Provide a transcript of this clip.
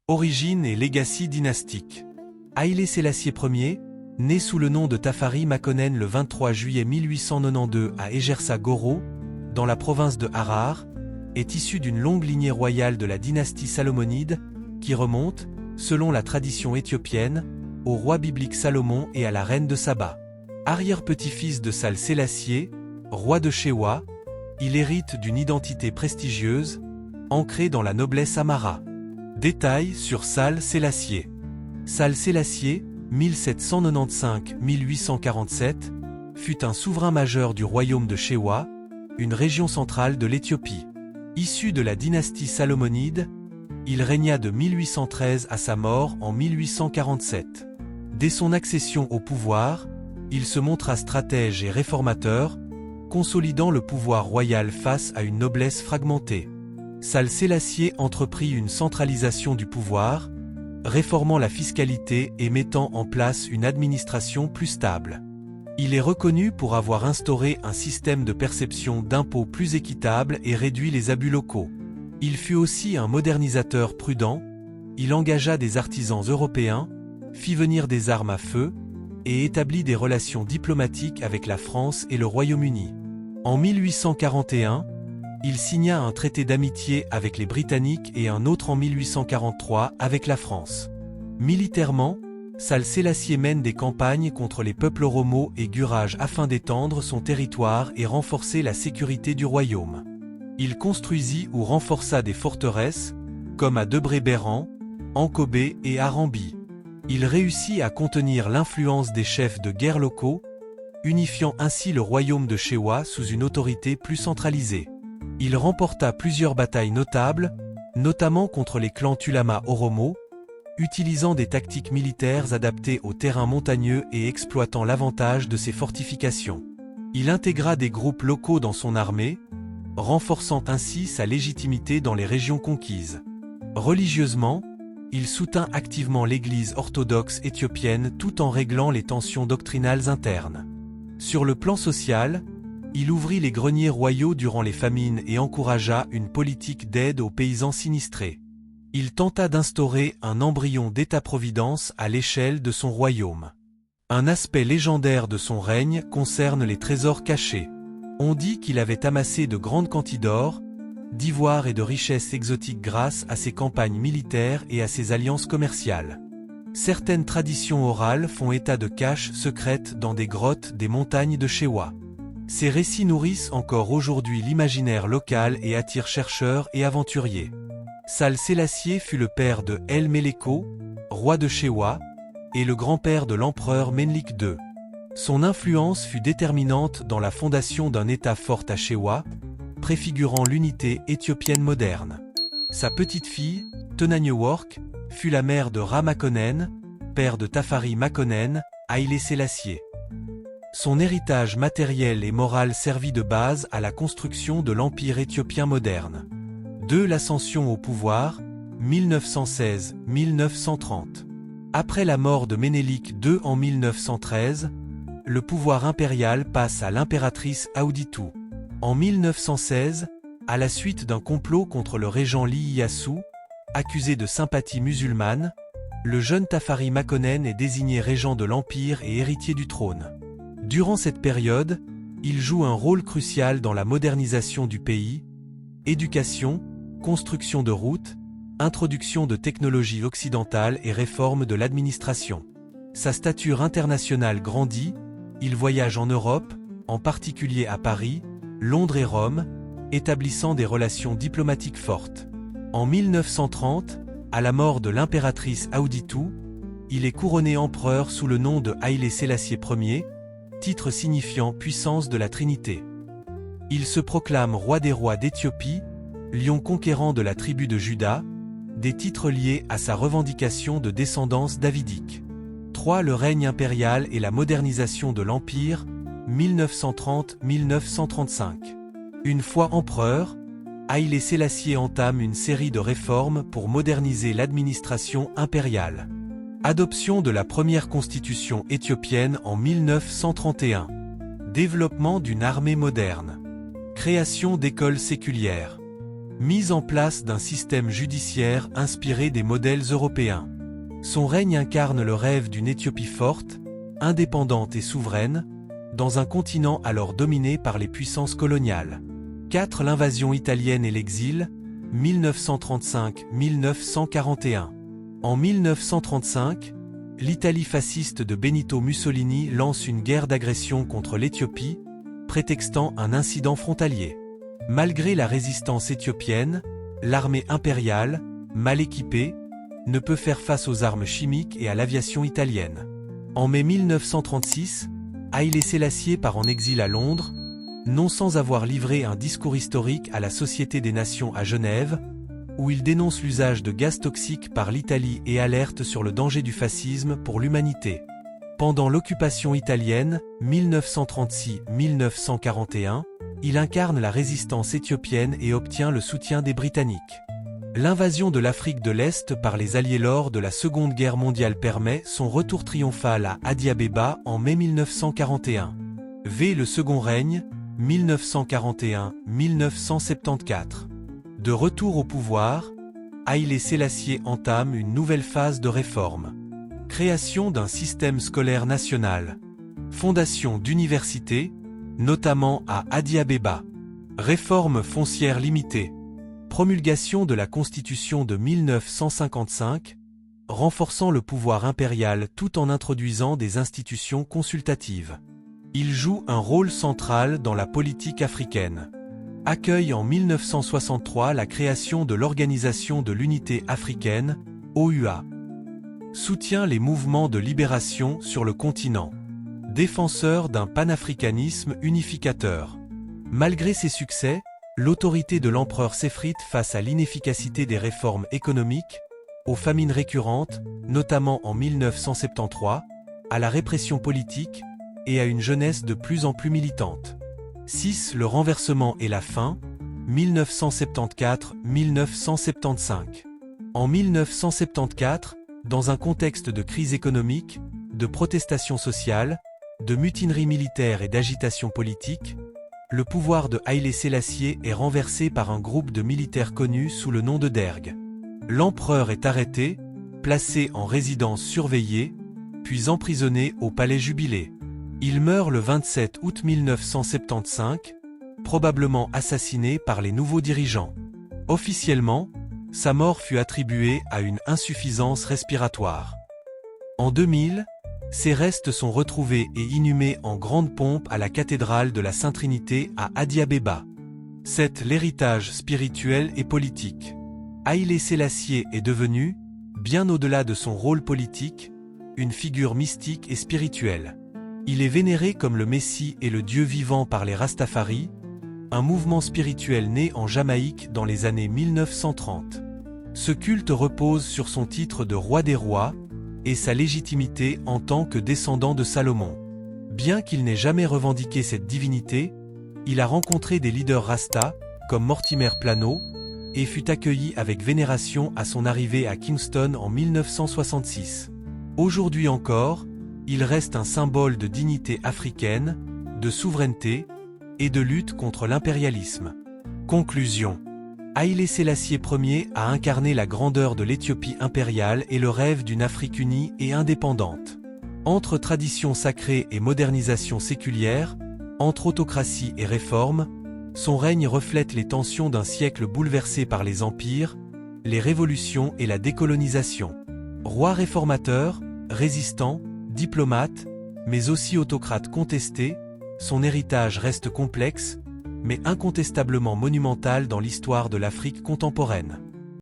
Origine et legacy dynastique. Haïlé Sélassié Ier, né sous le nom de Tafari Makonnen le 23 juillet 1892 à Egersa Goro, dans la province de Harar, est issu d'une longue lignée royale de la dynastie salomonide, qui remonte, selon la tradition éthiopienne, au roi biblique Salomon et à la reine de Saba. Arrière-petit-fils de Sal Sélassié, roi de Shewa, il hérite d'une identité prestigieuse, ancrée dans la noblesse amara. Détails sur Sal Sélassié. Sal Sélassié, 1795-1847, fut un souverain majeur du royaume de Shewa, une région centrale de l'Éthiopie. Issu de la dynastie salomonide, il régna de 1813 à sa mort en 1847. Dès son accession au pouvoir, il se montra stratège et réformateur, consolidant le pouvoir royal face à une noblesse fragmentée. Sal Sélassié entreprit une centralisation du pouvoir, réformant la fiscalité et mettant en place une administration plus stable. Il est reconnu pour avoir instauré un système de perception d'impôts plus équitable et réduit les abus locaux. Il fut aussi un modernisateur prudent, il engagea des artisans européens, fit venir des armes à feu, et établit des relations diplomatiques avec la France et le Royaume-Uni. En 1841, il signa un traité d'amitié avec les Britanniques et un autre en 1843 avec la France. Militairement, Sal Sélassié mène des campagnes contre les peuples Oromo et Gurage afin d'étendre son territoire et renforcer la sécurité du royaume. Il construisit ou renforça des forteresses, comme à Debré-Béran, Ankobé et Arambi. Il réussit à contenir l'influence des chefs de guerre locaux, unifiant ainsi le royaume de Shewa sous une autorité plus centralisée. Il remporta plusieurs batailles notables, notamment contre les clans Tulama Oromo, utilisant des tactiques militaires adaptées aux terrains montagneux et exploitant l'avantage de ses fortifications. Il intégra des groupes locaux dans son armée, renforçant ainsi sa légitimité dans les régions conquises. Religieusement, il soutint activement l'Église orthodoxe éthiopienne tout en réglant les tensions doctrinales internes. Sur le plan social, il ouvrit les greniers royaux durant les famines et encouragea une politique d'aide aux paysans sinistrés. Il tenta d'instaurer un embryon d'État-providence à l'échelle de son royaume. Un aspect légendaire de son règne concerne les trésors cachés. On dit qu'il avait amassé de grandes quantités d'or, d'ivoire et de richesses exotiques grâce à ses campagnes militaires et à ses alliances commerciales. Certaines traditions orales font état de caches secrètes dans des grottes des montagnes de Shewa. Ces récits nourrissent encore aujourd'hui l'imaginaire local et attirent chercheurs et aventuriers. Sal Sélassié fut le père de El Meleko, roi de Shewa, et le grand-père de l'empereur Menlik II. Son influence fut déterminante dans la fondation d'un État fort à Shewa, préfigurant l'unité éthiopienne moderne. Sa petite-fille, Tenanyework, fut la mère de Ra Makonnen, père de Tafari Makonnen, Haïlé Sélassié. Son héritage matériel et moral servit de base à la construction de l'empire éthiopien moderne. De l'ascension au pouvoir, 1916-1930. Après la mort de Ménélik II en 1913, le pouvoir impérial passe à l'impératrice Auditu. En 1916, à la suite d'un complot contre le régent Ieyasu, accusé de sympathie musulmane, le jeune Tafari Makonnen est désigné régent de l'empire et héritier du trône. Durant cette période, il joue un rôle crucial dans la modernisation du pays, éducation, construction de routes, introduction de technologies occidentales et réforme de l'administration. Sa stature internationale grandit, il voyage en Europe, en particulier à Paris, Londres et Rome, établissant des relations diplomatiques fortes. En 1930, à la mort de l'impératrice Auditu, il est couronné empereur sous le nom de Haïlé Sélassié Ier, titre signifiant puissance de la Trinité. Il se proclame roi des rois d'Éthiopie, lion conquérant de la tribu de Juda, des titres liés à sa revendication de descendance davidique. 3. Le règne impérial et la modernisation de l'Empire, 1930-1935. Une fois empereur, Haïlé Sélassié entame une série de réformes pour moderniser l'administration impériale. Adoption de la première constitution éthiopienne en 1931. Développement d'une armée moderne. Création d'écoles séculières. Mise en place d'un système judiciaire inspiré des modèles européens. Son règne incarne le rêve d'une Éthiopie forte, indépendante et souveraine, dans un continent alors dominé par les puissances coloniales. 4. L'invasion italienne et l'exil, 1935-1941. En 1935, l'Italie fasciste de Benito Mussolini lance une guerre d'agression contre l'Éthiopie, prétextant un incident frontalier. Malgré la résistance éthiopienne, l'armée impériale, mal équipée, ne peut faire face aux armes chimiques et à l'aviation italienne. En mai 1936, Haïlé Sélassié part en exil à Londres, non sans avoir livré un discours historique à la Société des Nations à Genève, où il dénonce l'usage de gaz toxiques par l'Italie et alerte sur le danger du fascisme pour l'humanité. Pendant l'occupation italienne, 1936-1941, il incarne la résistance éthiopienne et obtient le soutien des Britanniques. L'invasion de l'Afrique de l'Est par les Alliés lors de la Seconde Guerre mondiale permet son retour triomphal à Addis-Abeba en mai 1941. Le Second règne, 1941-1974. De retour au pouvoir, Haïlé Sélassié entame une nouvelle phase de réforme. Création d'un système scolaire national. Fondation d'universités, notamment à Addis-Abeba. Réforme foncière limitée. Promulgation de la Constitution de 1955, renforçant le pouvoir impérial tout en introduisant des institutions consultatives. Il joue un rôle central dans la politique africaine. Accueille en 1963 la création de l'Organisation de l'Unité africaine, OUA. Soutient les mouvements de libération sur le continent. Défenseur d'un panafricanisme unificateur. Malgré ses succès, l'autorité de l'empereur s'effrite face à l'inefficacité des réformes économiques, aux famines récurrentes, notamment en 1973, à la répression politique et à une jeunesse de plus en plus militante. 6. Le renversement et la fin, 1974-1975. En 1974, dans un contexte de crise économique, de protestation sociale, de mutinerie militaire et d'agitation politique, le pouvoir de Haïlé Sélassié est renversé par un groupe de militaires connus sous le nom de Derg. L'empereur est arrêté, placé en résidence surveillée, puis emprisonné au palais Jubilé. Il meurt le 27 août 1975, probablement assassiné par les nouveaux dirigeants. Officiellement, sa mort fut attribuée à une insuffisance respiratoire. En 2000, ses restes sont retrouvés et inhumés en grande pompe à la cathédrale de la Sainte-Trinité à Addis-Abeba. 7. L'héritage spirituel et politique. Haïlé Sélassié est devenu, bien au-delà de son rôle politique, une figure mystique et spirituelle. Il est vénéré comme le Messie et le Dieu vivant par les Rastafari, un mouvement spirituel né en Jamaïque dans les années 1930. Ce culte repose sur son titre de roi des rois et sa légitimité en tant que descendant de Salomon. Bien qu'il n'ait jamais revendiqué cette divinité, il a rencontré des leaders Rasta, comme Mortimer Plano, et fut accueilli avec vénération à son arrivée à Kingston en 1966. Aujourd'hui encore, il reste un symbole de dignité africaine, de souveraineté et de lutte contre l'impérialisme. Conclusion. Haïlé Sélassié Ier a incarné la grandeur de l'Éthiopie impériale et le rêve d'une Afrique unie et indépendante. Entre tradition sacrée et modernisation séculière, entre autocratie et réforme, son règne reflète les tensions d'un siècle bouleversé par les empires, les révolutions et la décolonisation. Roi réformateur, résistant, diplomate, mais aussi autocrate contesté, son héritage reste complexe, mais incontestablement monumental dans l'histoire de l'Afrique contemporaine.